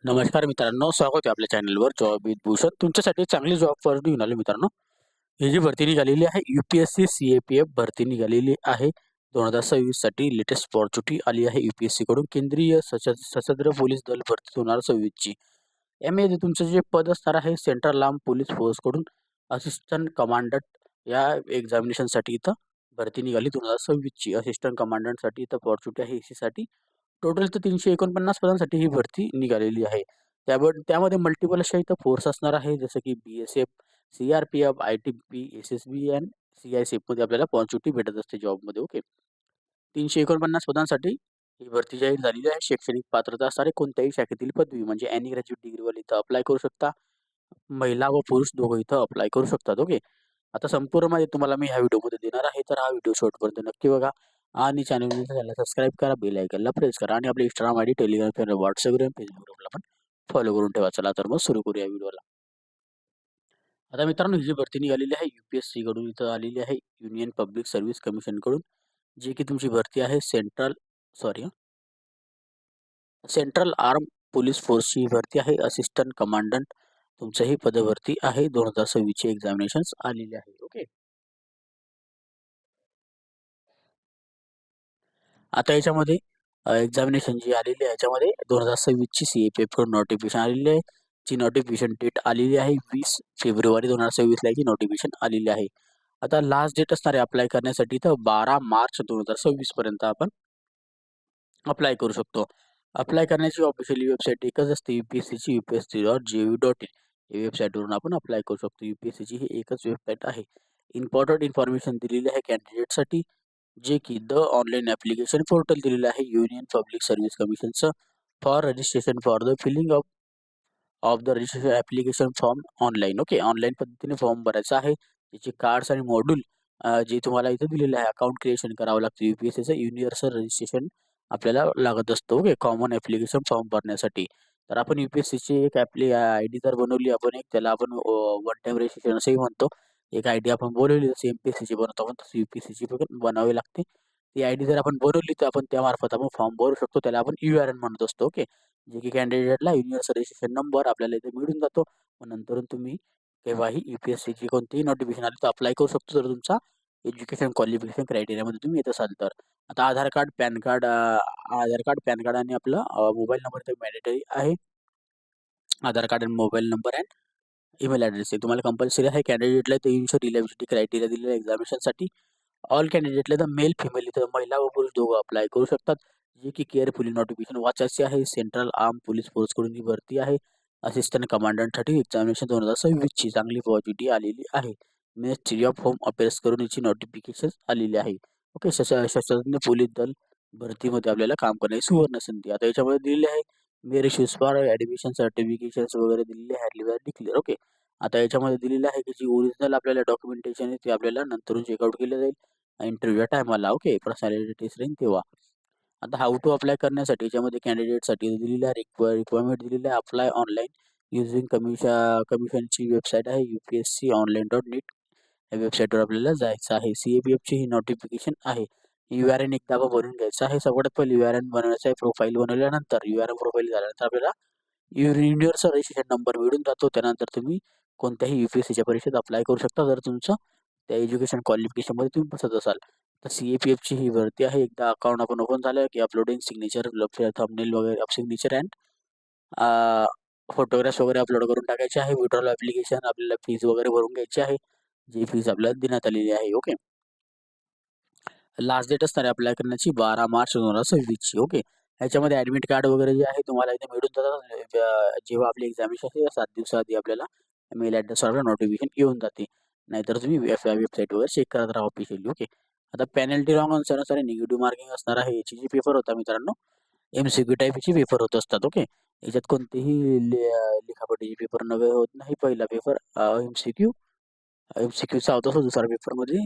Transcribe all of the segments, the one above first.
नमस्कार मित्रांनो, स्वागत आहे आपल्या चॅनलवर जॉब विथ भूषण. तुमच्यासाठी चांगली जॉब ऑफर घेऊन आलो मित्रांनो. ही जी भरती निघालेली आहे UPSC CAPF भरती निघालेली आहे 2026 साठी लेटेस्ट अपॉर्च्युनिटी आली आहे UPSC कडून. केंद्रीय सशस्त्र पोलीस दल भरती 2026 ची. यामध्ये तुमचं जे पद असणार आहे सेंट्रल आर्म पोलीस फोर्स कडून असिस्टंट कमांडंट या एक्झामिनेशनसाठी इथं भरती निघाली 2026 ची. असिस्टंट कमांडंटसाठी इथं अपॉर्च्युनिटी आहे एसी साठी. टोटल तर 349 पदांसाठी ही भरती निघालेली आहे. त्यामध्ये मल्टिपल अशा इथं फोर्स असणार आहे, जसं की BSF, CRPF, ITBP, SSB आणि CISF मध्ये आपल्याला अपॉर्च्युनिटी भेटत असते जॉबमध्ये. ओके. 349 पदांसाठी ही भरती जाहीर झालेली आहे. शैक्षणिक पात्रता असणारे कोणत्याही शाखेतील पदवी म्हणजे एनी ग्रॅज्युएट डिग्रीवाले इथं अप्लाय करू शकता. महिला व पुरुष दोघं इथं अप्लाय करू शकतात. ओके. आता संपूर्ण माहिती तुम्हाला मी ह्या व्हिडिओमध्ये देणार आहे, तर हा व्हिडिओ शेवटपर्यंत नक्की बघा आणि चॅनलला सबस्क्राईब करा, बेल आयकॉनला प्रेस करा आणि आपले Instagram ID, Telegram channel, WhatsApp group, Facebook ग्रुपला पण फॉलो करून ठेवा. चला तर मग सुरू करूया व्हिडिओला. आता मित्रांनो, ही जी भरती निघालेली आहे UPSC कडून इथं आलेली आहे युनियन पब्लिक सर्व्हिस कमिशन कडून, जी की तुमची भरती आहे सेंट्रल आर्म पोलीस फोर्सची ही भरती आहे. असिस्टंट कमांडंट तुमचं ही पदभरती आहे. 2026 ची एक्झामिनेशन्स आलेली आहे. ओके. आता याच्यामध्ये एक्झामिनेशन जी आलेली आहे याच्यामध्ये 2026 ची CAPF कडून नोटिफिकेशन आलेली आहे. जी नोटिफिकेशन डेट आलेली आहे 20 फेब्रुवारी 2026 ला ही नोटिफिकेशन आलेली आहे. आता लास्ट डेट असणार आहे अप्लाय करण्यासाठी तर 12 मार्च 2026 पर्यंत आपण अप्लाय करू शकतो. अप्लाय करण्याची ऑफिशियली वेबसाईट एकच असते UPSC ची upsc.gov.in. या वेबसाईटवरून आपण अप्लाय करू शकतो. UPSC ची ही एकच वेबसाईट आहे. इम्पॉर्टंट इन्फॉर्मेशन दिलेली आहे कॅन्डिडेटसाठी, जे की द ऑनलाईन ॲप्लिकेशन पोर्टल दिलेलं आहे युनियन पब्लिक सर्व्हिस कमिशनचं for registration for the filling of of the registration application form online. Okay. Online पद्धतीने फॉर्म भरायचा आहे. त्याचे कार्ड्स आणि मॉड्यूल जे तुम्हाला इथे दिलेलं आहे अकाउंट क्रिएशन करावं लागतं. UPSCचं युनिव्हर्सल रजिस्ट्रेशन आपल्याला लागत असतं. ओके. कॉमन ॲप्लिकेशन फॉर्म भरण्यासाठी. तर आपण UPSCची एक आपली आयडी तर बनवली आपण एक, त्याला आपण वन टाईम रजिस्ट्रेशन असंही म्हणतो. एक आयडी आपण बनवली जशी MPSCची बनवतो आपण तशी UPSCची पण बनावी लागते. ती आयडी जर आपण बनवली तर आपण त्यामार्फत आपण फॉर्म भरू शकतो. त्याला आपण URN म्हणत असतो. ओके. जे की कॅन्डिडेटला युनिव्हर्सल रजिस्ट्रेशन नंबर आपल्याला इथे मिळून जातो. मग नंतरून तुम्ही केव्हाही UPSCची कोणतीही नोटिफिकेशन आली तर अप्लाय करू शकतो, जर तुमचा एज्युकेशन क्वालिफिकेशन क्रायटेरियामध्ये तुम्ही येत असाल तर. आता आधार कार्ड, पॅन कार्ड आणि आपलं मोबाईल नंबर तर मॅन्डेटरी आहे. आधार कार्ड आणि मोबाईल नंबर आणि ईमेल ॲड्रेस हे तुम्हाला कंपल्सरी आहे. कॅन्डिडेटला ते इन्शुअर इलिजिबिलिटी क्रायटेरिया दिलेला आहे एक्झामिनेशनसाठी. ऑल कॅन्डिडेटला तर मेल, फिमेल इथं महिला व पुरुष दोघं अप्लाय करू शकतात. जे की केअरफुली नोटिफिकेशन वाचायची आहे. सेंट्रल आर्म पोलीस फोर्सकडून ही भरती आहे. असिस्टंट कमांडंटसाठी एक्झामिनेशन 2026 ची चांगली पॉझिटिव्ह आलेली आहे. मिनिस्ट्री ऑफ होम अफेअर्स कडून याची नोटिफिकेशन आलेली आहे. ओके. सशस्त्र पोलीस दल भरतीमध्ये आपल्याला काम करण्याची सुवर्ण संधी. आता याच्यामध्ये दिलेली आहे merit shoes for admission certifications वगैरे दिलेले आहे डिक्लेअर. ओके. आता याच्यामध्ये दिलेलं आहे की जी ओरिजिनल आपल्याला डॉक्युमेंटेशन आहे ते आपल्याला नंतरून चेकआउट केलं जाईल इंटरव्ह्यूच्या टायमाला. ओके. पर्सनॅलिटी टेस्ट राहील तेव्हा. आता हाऊ टू अप्लाय करण्यासाठी याच्यामध्ये कॅन्डिडेटसाठी दिलेली आहे रिक्वायरमेंट दिलेली आहे. अप्लाय ऑनलाईन युजिंग कमिशनची वेबसाईट आहे upsconline.net. या वेबसाईटवर आपल्याला जायचं आहे. CAPFची ही नोटिफिकेशन आहे. URN एकदा आपण बनवून घ्यायचं आहे. सगळ्यात पहिले URN बनवायचं आहे. प्रोफाईल बनवल्यानंतर URN प्रोफाईल झाल्यानंतर आपल्याला युनिव्हर्सल रजिस्ट्रेशन नंबर मिळून जातो. त्यानंतर तुम्ही कोणत्याही UPSCच्या परीक्षेत अप्लाय करू शकता, जर तुमचं त्या एज्युकेशन क्वालिफिकेशनमध्ये तुम्ही बसत असाल. तर CAPFची ही भरती आहे. एकदा अकाउंट आपण ओपन झालं की अपलोडिंग सिग्नेचर, थंबनेल वगैरे सिग्नेचर अँड फोटोग्राफ्स वगैरे अपलोड करून टाकायचे आहे. विड्रॉल ॲप्लिकेशन आपल्याला फीज वगैरे भरून घ्यायची आहे. जी फीज आपल्याला देण्यात आलेली आहे. ओके. लास्ट डेट असणार आहे अप्लाय करण्याची 12 मार्च 2026 ची. ओके. ह्याच्यामध्ये ॲडमिट कार्ड वगैरे जे आहे तुम्हाला इथे मिळून जातात. जेव्हा आपली एक्झामिनेशन असेल 7 दिवसाआधी आपल्याला मेल ॲड्रेसवर नोटिफिकेशन येऊन जाते. नाहीतर तुम्ही वेबसाईटवर चेक करत राहा ऑफिशियली. ओके. आता पेनल्टी रॉंग आन्सरनुसार निगेटिव्ह मार्किंग असणार आहे. याची जी पेपर होता मित्रांनो, MCQ टाईपचे पेपर होत असतात. ओके. याच्यात कोणतेही लिखापटीचे पेपर नवे होत नाही. पहिला पेपर MCQचा होता. दुसऱ्या पेपरमध्ये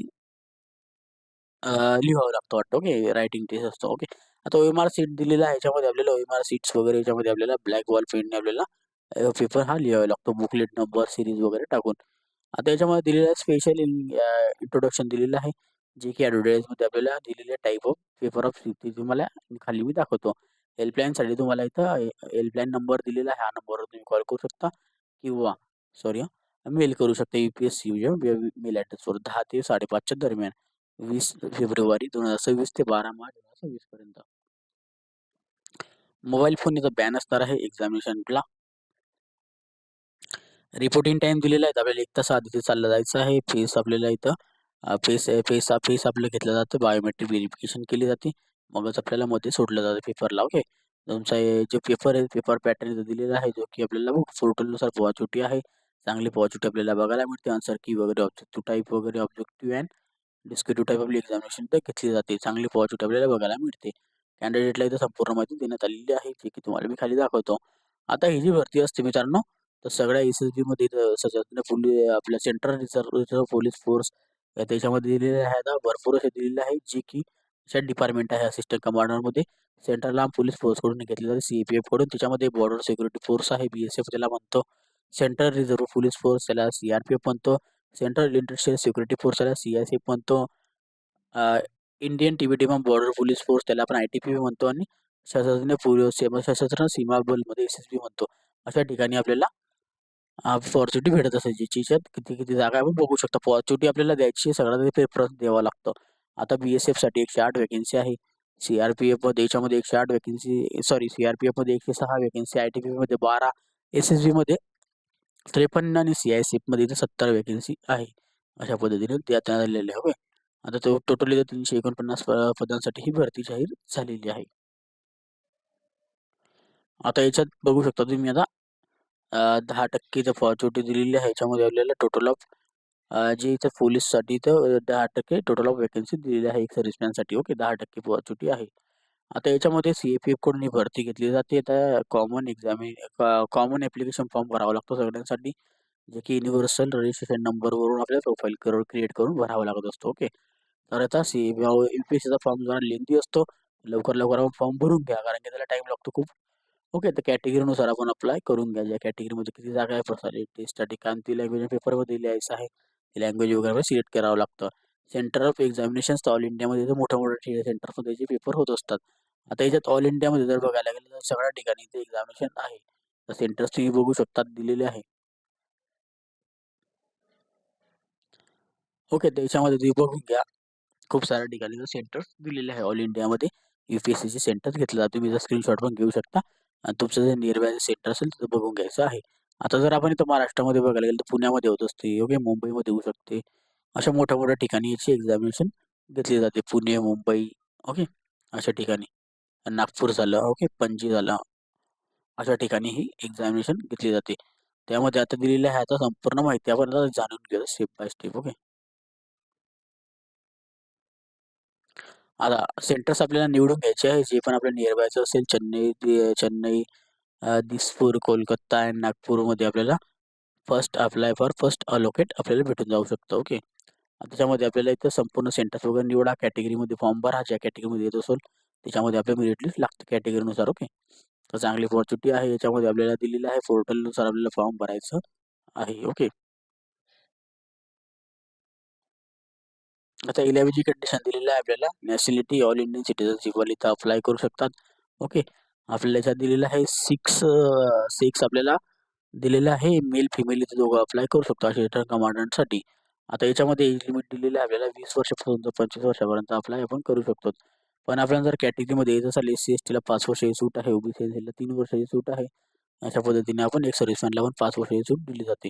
लिहावं लागतं वाटतं. ओके. रायटिंग टेस्ट असतो. ओके. आता OMR सीट दिलेला आहे. ह्याच्यामध्ये आपल्याला OMR सीट्स वगैरे याच्यामध्ये आपल्याला ब्लॅक बॉल पेनने आपल्याला पेपर हा लिहावा लागतो. बुकलेट नंबर, सीरीज वगैरे टाकून. आता याच्यामध्ये दिलेलं आहे स्पेशल इंट्रोडक्शन दिलेलं आहे. जे की ॲडव्हर्टाइजमध्ये आपल्याला दिलेले type of paper of seat ते तुम्हाला खाली मी दाखवतो. हेल्पलाईनसाठी तुम्हाला इथं हेल्पलाईन नंबर दिलेला आहे. हा नंबरवर तुम्ही कॉल करू शकता किंवा सॉरी मेल करू शकता UPSC मेल ॲड्रेसवर 10 ते 5:30च्या दरम्यान 20 फेब्रुवारी 2026 ते 12 मार्च 2026 पर्यंत. मोबाईल फोन इथं बॅन असणार आहे एक्झामिनेशनला. रिपोर्टिंग टाइम दिलेला आहे आपल्याला 1 तास आधी ते चाललं जायचं आहे. फेस आपल्याला इथं फेस आपलं घेतलं जातं. बायोमेट्रिक व्हेरिफिकेशन केली जाते. मगच आपल्याला मध्ये सोडलं जातं पेपरला. ओके. तुमचा जो पेपर आहे पेपर पॅटर्न इथं दिलेला आहे जो की आपल्याला पोर्टलनुसार पॉझिटिव्ह आहे. चांगली पॉझिटिव्ह आपल्याला बघायला मिळते. आन्सर की वगैरे ऑब्जेक्टिव्ह टाईप वगैरे ऑब्जेक्टिव्ह अँड डिस्क्रिप्टिव्ह टाईप आपली एक्झामिनेशन इथं घेतली जाते. चांगली पॉझिटिव्ह आपल्याला बघायला मिळते. कॅन्डिडेटला इथं संपूर्ण माहिती देण्यात आलेली आहे जी की तुम्हाला मी खाली दाखवतो. आता ही जी भरती असते मित्रांनो तर सगळ्या SSBमध्ये सशस्त्र पोलीस आपल्या सेंट्रल रिझर्व्ह पोलीस फोर्स त्याच्यामध्ये दिलेले आहे. आता भरपूर असे दिलेले आहे जी की अशा डिपार्टमेंट आहे असिस्टंट कमांडरमध्ये सेंट्रल आर्म पोलीस फोर्सकडून घेतले जाते CPF कडून. त्याच्यामध्ये बॉर्डर सिक्युरिटी फोर्स आहे BSF त्याला म्हणतो. सेंट्रल रिझर्व्ह पोलीस फोर्स त्याला CRPF म्हणतो. सेंट्रल इंडस्ट्रियल सिक्युरिटी फोर्स त्याला CISF म्हणतो. Indian Tibetan border police force त्याला आपण ITBP म्हणतो आणि सशस्त्र सीमा बलमध्ये SSB म्हणतो. अशा ठिकाणी आपल्याला पॉझिटिव्ह भेटत असेल ज्याच्यात किती किती जागा आपण बघू शकता. पॉझिटिव्ह आपल्याला द्यायची सगळ्यात प्रेफरन्स द्यावा लागतो. आता BSF साठी 108 व्हॅकन्सी आहे. CRPF मध्ये याच्यामध्ये 108 व्हॅकन्सी CRPF मध्ये 106 व्हॅकन्सी, ITBP मध्ये 12, SSB मध्ये 53 आणि CISF मध्ये 70 व्हॅकन्सी आहे. अशा पद्धतीने देण्यात आलेले आहे. आता तो टोटली 349 पदांसाठी ही भरती जाहीर झालेली आहे. आता याच्यात बघू शकता तुम्ही आता 10% इथं पॉझिटिव्ह दिलेली आहे. याच्यामध्ये आपल्याला टोटल ऑफ जे इथं पोलीससाठी इथं 10% टोटल ऑफ व्हॅकन्सी दिलेली आहे एक सर्व्हिसमॅनसाठी. ओके 10% पॉझिटिव्ह आहे. आता याच्यामध्ये CFF कडून ही भरती घेतली जाते. आता कॉमन ॲप्लिकेशन फॉर्म भरावा लागतो सगळ्यांसाठी जे की युनिव्हर्सल रजिस्ट्रेशन नंबरवरून आपल्याला प्रोफाईल क्रिएट करून भरावा लागत असतो. ओके. तर आता UPSCचा फॉर्म जरा लेंदी असतो. लवकर आपण फॉर्म भरून घ्या कारण की त्याला टाईम लागतो खूप. ओके. तर कॅटेगरीनुसार आपण अप्लाय करून घ्या. ज्या कॅटेगरीमध्ये किती जागा आहे टेस्टसाठी कारण ती लँग्वेज पेपरमध्ये लिहायचं आहे. ती लँग्वेज वगैरे सिलेक्ट करावं लागतं. सेंटर ऑफ एक्झामिनेशन्स ऑल इंडियामध्ये तर मोठ्या सेंटरमध्ये जे पेपर होत असतात. आता याच्यात ऑल इंडियामध्ये जर बघायला गेलं तर सगळ्या ठिकाणी ते एक्झामिनेशन आहे. तर सेंटर्स तुम्ही बघू शकतात दिलेले आहे. ओके. त्याच्यामध्ये तुम्ही बघून घ्या. खूप साऱ्या ठिकाणी सेंटर्स दिलेले आहे ऑल इंडियामध्ये. UPSCचे सेंटर्स घेतले जाते. तुम्ही जर स्क्रीनशॉट पण घेऊ शकता आणि तुमचं जे नियर बाय सेंटर असेल तिथं बघून घ्यायचं आहे. आता जर आपण इथं महाराष्ट्रामध्ये बघायला गेलं तर पुण्यामध्ये होत असते. ओके. मुंबईमध्ये होऊ शकते. अशा मोठ्या ठिकाणी याची एक्झामिनेशन घेतली जाते. पुणे, मुंबई ओके. अशा ठिकाणी नागपूर झालं, ओके. पणजी झालं. अशा ठिकाणी ही एक्झामिनेशन घेतली जाते. त्यामध्ये आता दिलेली आहे आता संपूर्ण माहिती आपण आता जाणून घेऊया स्टेप बाय स्टेप. ओके. आता सेंटर्स आपल्याला निवडून घ्यायचे आहे. जे पण आपल्या नियर बायचं असेल चेन्नई, दिसपूर, कोलकाता आणि नागपूरमध्ये आपल्याला फर्स्ट अलोकेट आपल्याला भेटून जाऊ शकतं. ओके. त्याच्यामध्ये आपल्याला इथं संपूर्ण सेंटर्स वगैरे निवडा. कॅटेगरीमध्ये फॉर्म भरा. ज्या कॅटेगरीमध्ये येत असेल त्याच्यामध्ये आपल्या मेरिट लिस्ट लागतं कॅटेगरीनुसार. ओके. तर चांगली अपॉर्च्युनिटी आहे. याच्यामध्ये आपल्याला दिलेलं आहे पोर्टलनुसार आपल्याला फॉर्म भरायचं आहे. ओके. आता 11वी कंडिशन दिलेलं आहे आपल्याला नॅशनॅलिटी ऑल इंडियन सिटिझनशिप वाले इथं अप्लाय करू शकतात. ओके. आपल्याला याच्यात दिलेलं आहे सिक्स आपल्याला दिलेलं आहे मेल फिमेल इथे दोघं अप्लाय करू शकतो अशा कमांडंटसाठी. आता याच्यामध्ये एज लिमिट दिलेलं आहे आपल्याला 20 वर्षापासून तर 25 वर्षापर्यंत अप्लाय आपण करू शकतो. पण आपल्याला जर कॅटेगरीमध्ये येत असेल SC/STला 5 वर्षाची सूट आहे. OBC एससीला 3 वर्षाची सूट आहे. अशा पद्धतीने आपण एक सर्व्हिसमॅनला पण 5 वर्षाची सूट दिली जाते.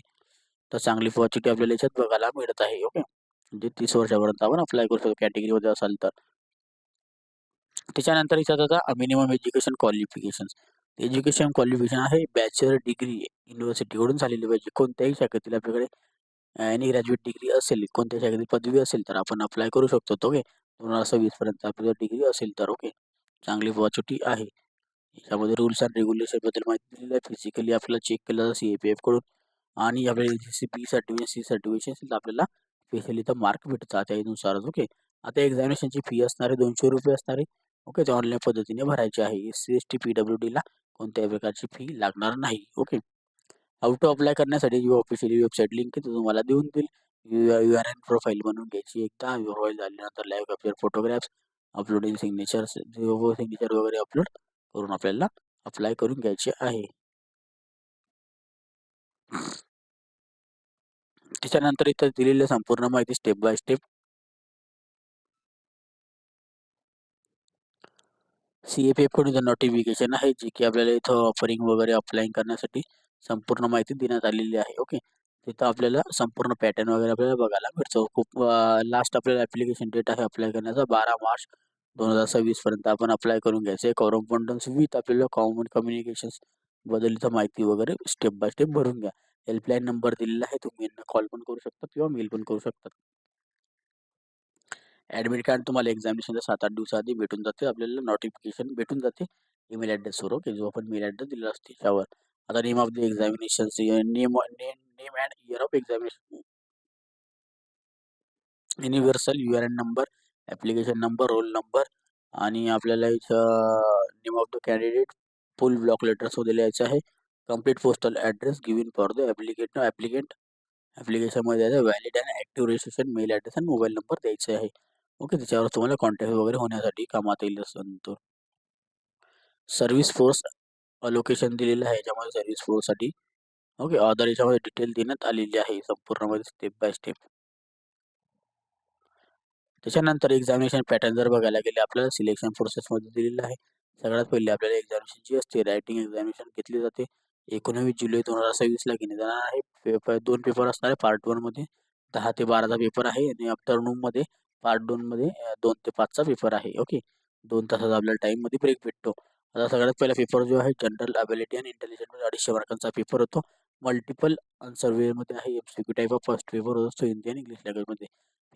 तर चांगली अपॉर्च्युनिटी आपल्याला याच्यात बघायला मिळत आहे. ओके. म्हणजे 30 वर्षापर्यंत आपण अप्लाय करू शकतो कॅटेगरीमध्ये असाल तर. त्याच्यानंतर याच्यात आता minimum education qualifications. Education qualification आहे बॅचलर डिग्री युनिव्हर्सिटीकडून झालेली पाहिजे. कोणत्याही शाखेतील आपल्याकडे एनी ग्रॅज्युएट डिग्री असेल, कोणत्या शाखेतील पदवी असेल तर आपण अप्लाय करू शकतो. ओके. 2026 पर्यंत आपल्याला डिग्री असेल तर. ओके. चांगली अपॉर्च्युनिटी आहे. याच्यामध्ये रूल्स अँड रेग्युलेशन बद्दल माहिती दिलेली आहे. फिजिकली आपल्याला चेक केलं जातं CAPF कडून आणि आपल्याला बी सर्टिफिकेशन C सर्टिफिकेशन असेल तर आपल्याला स्पेशली तर मार्क भेटतात त्यानुसारच. ओके. आता एक्झामिनेशनची फी असणार आहे ₹200 असणार आहे. ओके. ते ऑनलाईन पद्धतीने भरायची आहे. SC/ST PWDला कोणत्याही प्रकारची फी लागणार नाही. ओके. हाऊ टू अप्लाय करण्यासाठी जी ऑफिशियली वेबसाईट लिंक आहे ती तुम्हाला देऊन देईल. URN प्रोफाईल बनवून घ्यायची. एकदा प्रोफाईल झाल्यानंतर live capture photographs uploading signature वगैरे अपलोड करून आपल्याला अप्लाय करून घ्यायचे आहे. त्याच्यानंतर इथं दिलेली संपूर्ण माहिती स्टेप बाय स्टेप CFF कडून इथं नोटिफिकेशन आहे, जी की आपल्याला इथं ऑफरिंग वगैरे अप्लाइंग करण्यासाठी संपूर्ण माहिती देण्यात आलेली आहे. ओके. तिथं आपल्याला संपूर्ण पॅटर्न वगैरे आपल्याला बघायला भेटतो. खूप लास्ट आपल्याला ॲप्लिकेशन डेट आहे अप्लाय करण्याचा 12 मार्च 2026 पर्यंत आपण अप्लाय करून घ्यायचं आहे. कॉरस्पॉन्डन्स विथ आपल्याला कॉमन कम्युनिकेशन्स बद्दल इथं माहिती वगैरे स्टेप बाय स्टेप भरून घ्या. हेल्पलाईन नंबर दिलेला आहे. तुम्ही यांना कॉल पण करू शकता किंवा मेल पण करू शकता. ॲडमिट कार्ड तुम्हाला एक्झामिनेशनच्या 7-8 दिवसाआधी भेटून जाते. आपल्याला नोटिफिकेशन भेटून जाते ईमेल ॲड्रेसवर. ओके. जो आपण मेल ॲड्रेस दिलेला असते त्यावर. आता name of the examinations name name and year of examination, universal URN number, application number, roll number आणि आपल्याला इथं name of the candidate full block लेटर्समध्ये लिहायचं आहे. Complete postal address given for the applicant ॲप्लिकेशनमध्ये valid and active registration mail address आणि mobile number द्यायचे आहे. ओके. त्याच्यावर तुम्हाला कॉन्टॅक्ट वगैरे होण्यासाठी कामात येईल. नंतर सर्व्हिस फोर्स अलोकेशन दिलेलं आहे याच्यामध्ये सर्व्हिस फोर्ससाठी. ओके. अदर याच्यामध्ये डिटेल देण्यात आलेली आहे संपूर्णमध्ये स्टेप बाय स्टेप. त्याच्यानंतर एक्झामिनेशन पॅटर्न जर बघायला गेले आपल्याला सिलेक्शन प्रोसेसमध्ये दिलेलं आहे. सगळ्यात पहिले आपल्याला एक्झामिनेशन जी असते रायटिंग एक्झामिनेशन घेतली जाते. 19 जुलै 2026ला घेण्यात येणार आहे. 2 पेपर असणार आहे. पार्ट 1 मध्ये 10 ते 12चा पेपर आहे आणि आफ्टरनूनमध्ये पार्ट 2 मध्ये 2 ते 5चा पेपर आहे. ओके. 2 तासाचा आपल्याला टाईममध्ये ब्रेक भेटतो. आता सगळ्यात पहिला पेपर जो आहे जनरल अबिलिटी आणि इंटेलिजन्समध्ये 250 मार्कांचा पेपर होतो. मल्टिपल आन्सर वेमध्ये आहे. MCQ type of first paper असतो हिंदी आणि इंग्लिश लँग्वेजमध्ये.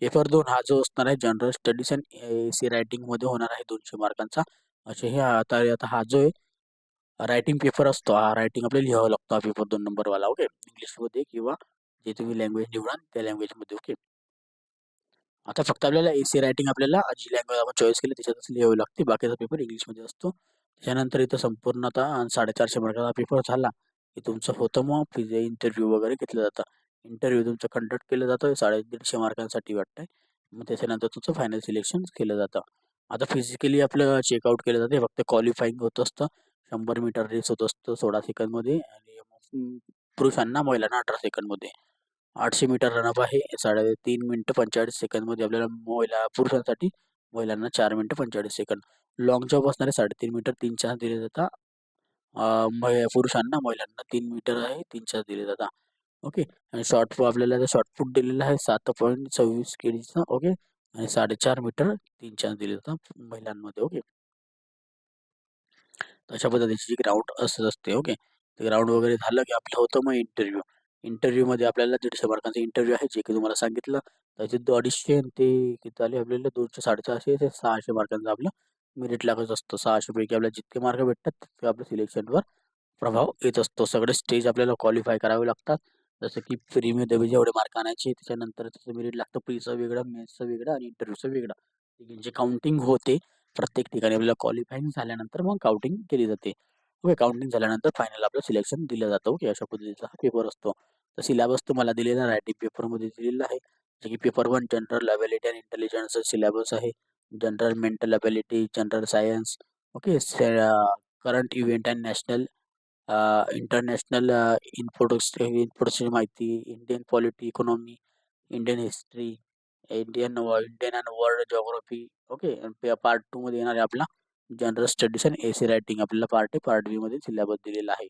पेपर 2 हा जो असणार आहे जनरल स्टडीज अँड AC रायटिंगमध्ये होणार आहे 200 मार्कांचा. असे हे आता हा जो आहे रायटिंग पेपर असतो, हा रायटिंग आपल्याला लिहावा लागतो हा पेपर 2 नंबरवाला. ओके. इंग्लिशमध्ये किंवा जे तुम्ही लँग्वेज निवडाल त्या लँग्वेजमध्ये. ओके. आता फक्त आपल्याला AC रायटिंग आपल्याला जी लँग्वेज आपण चॉईस केली त्याच्यातच लिहावी लागते. बाकीचा पेपर इंग्लिशमध्ये असतो. त्याच्यानंतर इथं संपूर्ण आता 450 मार्काचा पेपर झाला की तुमचं होतं मग इंटरव्ह्यू वगैरे घेतलं जातं. इंटरव्ह्यू तुमचं कंडक्ट केलं जातं 150 मार्कांसाठी वाटतंय. मग त्याच्यानंतर तुमचं फायनल सिलेक्शन केलं जातं. आता फिजिकली आपलं चेकआउट केलं जाते. फक्त क्वालिफाईंग होत असतं. 100 मीटर रेस होत असतं 16 सेकंदमध्ये आणि पुरुषांना महिलांना 18 सेकंदमध्ये. 800 मीटर रनअप आहे 3 मिनिटं 45 सेकंदमध्ये आपल्याला पुरुषांसाठी, महिलांना 4 मिनिटं 45 सेकंद. लॉंग जंप असणारे 3.5 मीटर 3 चान्स दिले जातात. पुरुषांना, महिलांना 3 मीटर आहे 3 चान्स दिले जातात. ओके. आणि आपल्याला शॉर्टपुट दिलेलं आहे 7.26 kgचं. ओके. आणि 4.5 मीटर 3 चान्स दिले जातात महिलांमध्ये. ओके. अशा पद्धतीची जी ग्राउंड असत असते. ओके. ते ग्राउंड वगैरे झालं की आपलं होतं मग इंटरव्ह्यू. इंटरव्ह्यूमध्ये आपल्याला 150 मार्कांचा इंटरव्ह्यू आहे, जे की तुम्हाला सांगितलं. त्याचे 250 आणि ते किती आले आपल्याला 200, 450 ते 600 मार्कांचा आपलं मेरिट लागत असतं. 600 पैकी आपल्याला जितके मार्क भेटतात तितके आपल्या सिलेक्शनवर प्रभाव येत असतो. सगळे स्टेज आपल्याला क्वालिफाय करावे लागतात. जसं की प्रीमध्ये जेवढे मार्क आणायचे, त्याच्यानंतर त्याचं मेरिट लागतं. प्रीचं वेगळं, मेन्सचं वेगळं आणि इंटरव्ह्यूचं वेगळं. जे काउंटिंग होते प्रत्येक ठिकाणी आपल्याला क्वालिफाईंग झाल्यानंतर मग काउंटिंग केली जाते. ओके. काउंटिंग झाल्यानंतर फायनल आपलं सिलेक्शन दिलं जातं. ओके. अशा पद्धतीचा हा पेपर असतो. तर सिलेबस तुम्हाला दिलेला रायटिंग पेपरमध्ये दिलेला आहे. जे की पेपर 1 जनरल अबिलिटी आणि इंटेलिजन्सचा सिलेबस आहे. General mental ability, general science. Okay. Current event and national international इन्फोची माहिती, Indian polity, economy, Indian history, Indian and world geography. Okay. Part 2 मध्ये येणार आहे आपला general studies and AC writing. आपल्याला पार्ट बी मध्ये सिलेबस दिलेला आहे.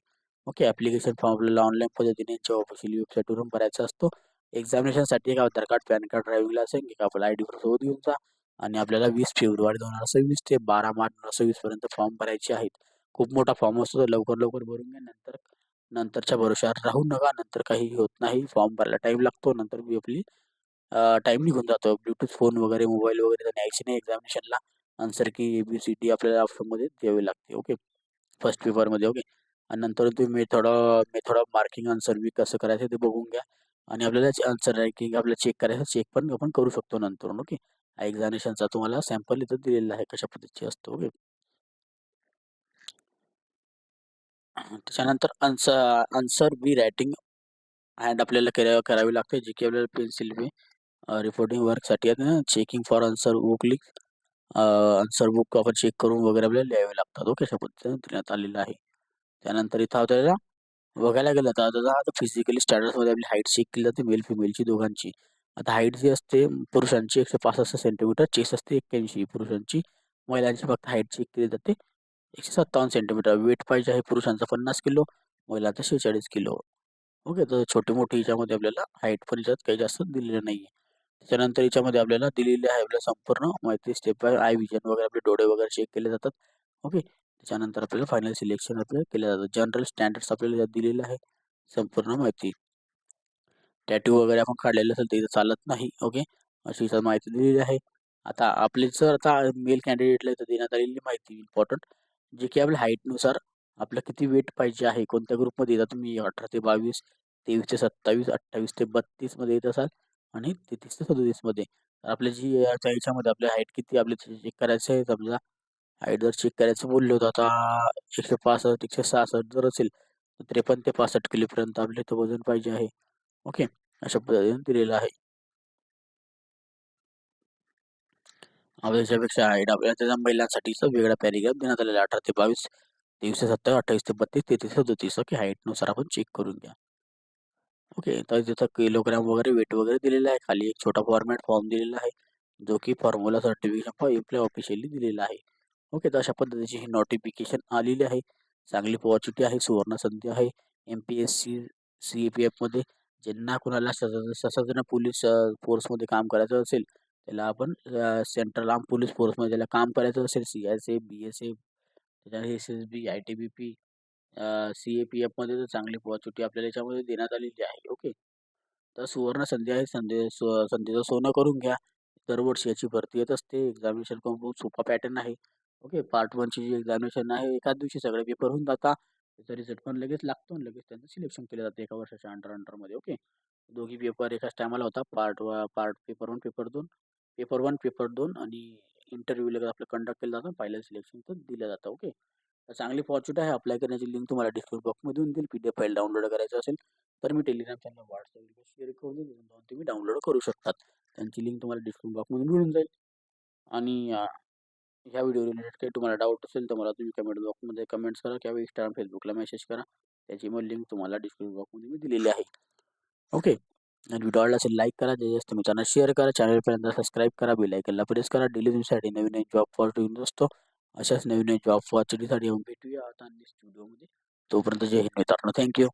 ओके. ॲप्लिकेशन फॉर्म आपल्याला ऑनलाईन पद्धतीने ऑफिशियल वेबसाईटवरून भरायचा असतो. एक्झामिनेशनसाठी एक Aadhaar card, PAN card, driving licence, एक आपला ID प्रूफ सोबत घेऊन जा आणि आपल्याला 20 फेब्रुवारी 2026 ते 12 मार्च 2026 पर्यंत फॉर्म भरायचे आहेत. खूप मोठा फॉर्म असतो, तर लवकर लवकर भरून घ्या. नंतरच्या भरोश्यावर राहू नका. नंतर काही होत नाही. फॉर्म भरायला टाईम लागतो. नंतर मी आपली टाईम निघून जातो. ब्लूटूथ फोन वगैरे, मोबाईल वगैरे तर न्यायचे नाही एक्झामिनेशनला. आन्सर की ABCD आपल्याला ऑप्शनमध्ये द्यावी लागते. ओके. फर्स्ट पेपरमध्ये. ओके. आणि नंतर तुम्ही मेथड ऑफ मार्किंग आन्सर बी कसं करायचं ते बघून घ्या. आणि आपल्याला आन्सर रँकिंग आपल्याला चेक करायचं, चेक पण आपण करू शकतो नंतर. ओके. एक्झामिनेशनचा तुम्हाला सॅम्पल इथं दिलेला आहे कशा पद्धतीचे असतो. ओके. त्याच्यानंतर आन्सर बी रायटिंग हँड आपल्याला करावी लागते, जे की आपल्याला पेन्सिल बी रिपोर्टिंग वर्कसाठी आहे ना. Checking for answer, answer book आपण चेक करून वगैरे आपल्याला लिहावे लागतात. ओके, अशा पद्धतीने देण्यात आलेलं आहे. त्यानंतर इथं आपल्याला बघायला गेलं तर आता फिजिकली स्टँडर्ड्समध्ये आपली हाईट चेक केली जाते मेल फिमेलची दोघांची. आता हाईट जी असते पुरुषांची 165 सेंटीमीटर, चेस्ट असते 81 पुरुषांची. महिलांची फक्त हाईट चेक केली जाते 157 सेंटीमीटर. वेट पाहिजे आहे पुरुषांचा 50 किलो, महिलांचा 46 किलो. ओके, तर छोटी-मोठी याच्यामध्ये आपल्याला हाईट पण याच्यात काही जास्त दिलेलं नाहीये. त्याच्यानंतर याच्यामध्ये आपल्याला दिलेली आहे आपल्याला संपूर्ण माहिती स्टेप बाय आय व्हिजन वगैरे आपले डोळे वगैरे चेक केले जातात. ओके. त्याच्यानंतर आपल्याला फायनल सिलेक्शन आपल्याला केलं जातं. जनरल स्टँडर्ड्स आपल्याला यात दिलेलं आहे संपूर्ण माहिती. टॅटू वगैरे आपण काढलेलं असेल तर इथं चालत नाही. ओके. अशी इथं माहिती दिलेली आहे. आता आपले जर आता मेल कॅन्डिडेटला इथं देण्यात आलेली माहिती इम्पॉर्टंट, जे की आपल्या हाईटनुसार आपलं किती वेट पाहिजे आहे, कोणत्या ग्रुपमध्ये येतात तुम्ही 18 ते 22, 23 ते 27, 28 ते 32 मध्ये येत असाल आणि 33 ते 37 मध्ये. तर आपली जी याच्यामध्ये आपली हाईट किती आपली चेक करायचं आहे. समजा हाईट जर चेक करायचं बोललो तर आता 165, 166 जर असेल तर 53 ते 65 किलोपर्यंत आपले इथं वजन पाहिजे आहे. ओके. अशा पद्धतीने दिलेलं आहे. याच्यापेक्षा हाईट आपल्याला त्याच्या महिलांसाठीचा वेगळा पॅरेग्राफ देण्यात आलेला आहे. 18 ते 22, 23 ते 27, 28 ते 32, 33 ते 37. ओके. हाईटनुसार आपण चेक करून घ्या. ओके. तर तिथं किलोग्राम वगैरे वेट वगैरे दिलेलं आहे. खाली एक छोटा फॉर्म दिलेला आहे, जो की formula certification for employ officially दिलेला आहे. ओके. तर अशा पद्धतीची ही नोटिफिकेशन आलेली आहे. चांगली अपॉर्च्युनिटी आहे, सुवर्ण संधी आहे. MPSC, CAPFमध्ये ज्यांना कुणाला सशस्त्र पोलीस फोर्समध्ये काम करायचं असेल, त्याला आपण सेंट्रल आर्म पोलीस फोर्समध्ये ज्याला काम करायचं असेल, CSF, BSF, त्याच्यानंतर SSB, ITBP, CAPFमध्ये तर चांगली अपॉर्च्युनिटी आपल्याला याच्यामध्ये देण्यात आलेली आहे. ओके. तर सुवर्ण संधी आहे. संधीचं सोनं करून घ्या. दरवर्षी याची भरती येत असते. एक्झामिनेशन खूप सोपा पॅटर्न आहे. ओके. पार्ट 1ची जी एक्झामिनेशन आहे, एकाच दिवशी सगळे पेपर होऊन जातात. त्याचा रिझल्ट पण लगेच लागतो आणि लगेच त्यांचं सिलेक्शन केलं जातं एका वर्षाच्या अंडरमध्ये. ओके. दोघी पेपर एकाच टायमाला होता. Part paper 1, paper 2, paper 1, paper 2 आणि इंटरव्ह्यू लगेच आपलं कंडक्ट केलं जातं. फायनल सिलेक्शन तर दिलं जातं. ओके. तर चांगली अपॉर्च्युनिटी आहे. अप्लाय करण्याची लिंक तुम्हाला डिस्क्रिप्शन बॉक्समध्ये देऊन देईल. PDF फाईल डाउनलोड करायचं असेल तर मी टेलिग्राम चॅनल, WhatsApp शेअर करून देईल. जाऊन तुम्ही डाउनलोड करू शकतात. त्यांची लिंक तुम्हाला डिस्क्रिप्शन बॉक्समध्ये मिळून जाईल. आणि ह्या व्हिडिओ रिलेटेड काही तुम्हाला डाऊट असेल तर मला तुम्ही कमेंट बॉक्समध्ये कमेंट्स करा किंवा Instagram, Facebookला मेसेज करा. त्याची मग लिंक तुम्हाला डिस्क्रिप्शन बॉक्समध्ये मी दिलेली आहे. ओके. आणि व्हिडिओ आवडला असेल लाईक करा, जे जास्त तुम्ही चॅनल शेअर करा, चॅनलपर्यंत सबस्क्राईब करा, बेल आयकनला प्रेस करा. डेली तुमच्यासाठी नवीन जॉब ऑपॉर्च्युनिटी असतो. अशाच नवीन जॉब ऑपॉर्च्युनिटीसाठी येऊन भेटूया आता नेक्स्ट व्हिडिओमध्ये. तोपर्यंत जय हिंद मित्रांनो. थँक्यू.